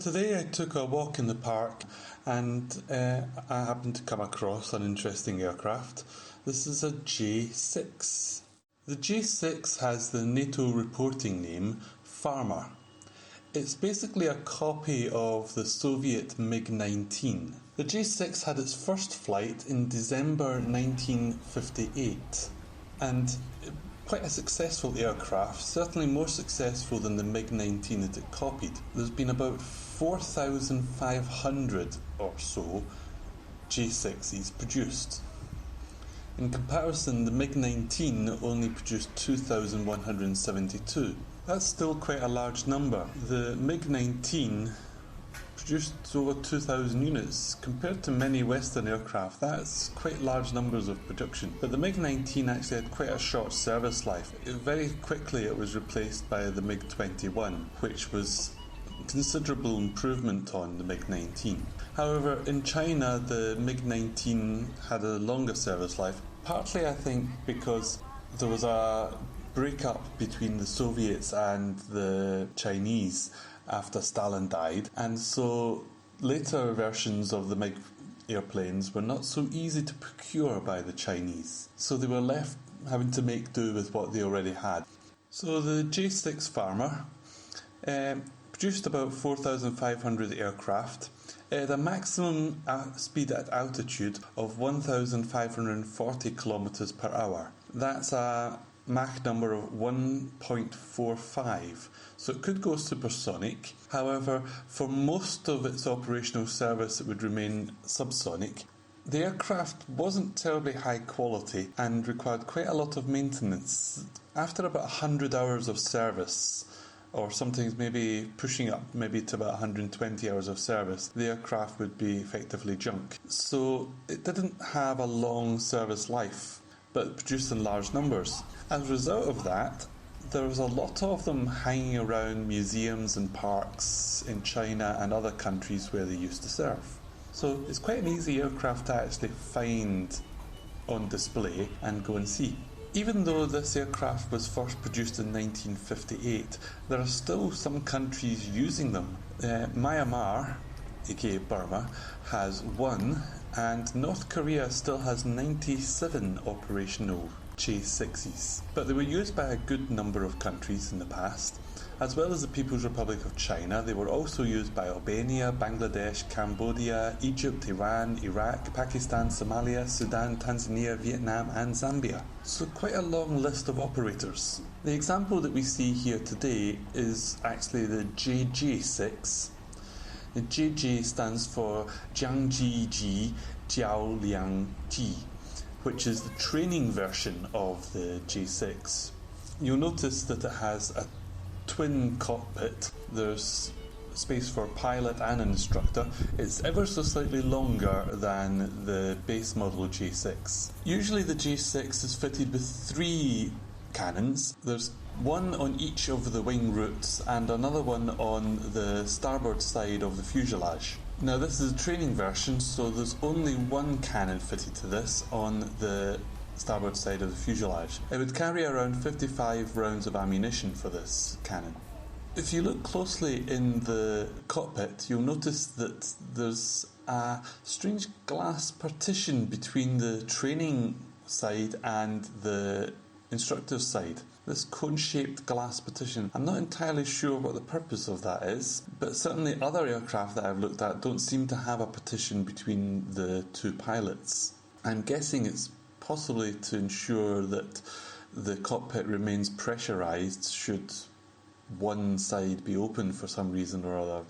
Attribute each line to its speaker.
Speaker 1: today I took a walk in the park and I happened to come across an interesting aircraft. This is a J-6. The J-6 has the NATO reporting name Farmer. It's basically a copy of the Soviet MiG-19. The J-6 had its first flight in December 1958 and quite a successful aircraft, certainly more successful than the MiG-19 that it copied. There's been about 4,500 or so J-6s produced. In comparison, the MiG-19 only produced 2,172. That's still quite a large number. The MiG-19 produced over 2,000 units. Compared to many Western aircraft, that's quite large numbers of production. But the MiG-19 actually had quite a short service life. Very quickly it was replaced by the MiG-21, which was a considerable improvement on the MiG-19. However, in China, the MiG-19 had a longer service life, partly I think because there was a breakup between the Soviets and the Chinese after Stalin died, and so later versions of the MiG airplanes were not so easy to procure by the Chinese, so they were left having to make do with what they already had. So the J-6 Farmer produced about 4,500 aircraft at a maximum speed at altitude of 1,540 kilometers per hour. That's a Mach number of 1.45, so it could go supersonic. However, for most of its operational service it would remain subsonic. The aircraft wasn't terribly high quality and required quite a lot of maintenance. After about 100 hours of service, or sometimes maybe pushing up maybe to about 120 hours of service, the aircraft would be effectively junk. So it didn't have a long service life, but produced in large numbers. As a result of that, there was a lot of them hanging around museums and parks in China and other countries where they used to serve. So it's quite an easy aircraft to actually find on display and go and see. Even though this aircraft was first produced in 1958, there are still some countries using them. Myanmar, aka Burma, has one, and North Korea still has 97 operational J-6s. But they were used by a good number of countries in the past. As well as the People's Republic of China, they were also used by Albania, Bangladesh, Cambodia, Egypt, Iran, Iraq, Pakistan, Somalia, Sudan, Tanzania, Vietnam and Zambia. So quite a long list of operators. The example that we see here today is actually the JJ6. The JJ stands for Jiangji Ji Jiao Liang Ji, which is the training version of the J6. You'll notice that it has a twin cockpit. There's space for a pilot and an instructor. It's ever so slightly longer than the base model J6. Usually the J6 is fitted with 3 cannons. There's one on each of the wing roots and another one on the starboard side of the fuselage. Now this is a training version, so there's only one cannon fitted to this on the starboard side of the fuselage. It would carry around 55 rounds of ammunition for this cannon. If you look closely in the cockpit, you'll notice that there's a strange glass partition between the training side and the instructor's side. This cone-shaped glass partition. I'm not entirely sure what the purpose of that is, but certainly other aircraft that I've looked at don't seem to have a partition between the two pilots. I'm guessing it's possibly to ensure that the cockpit remains pressurised should one side be open for some reason or other.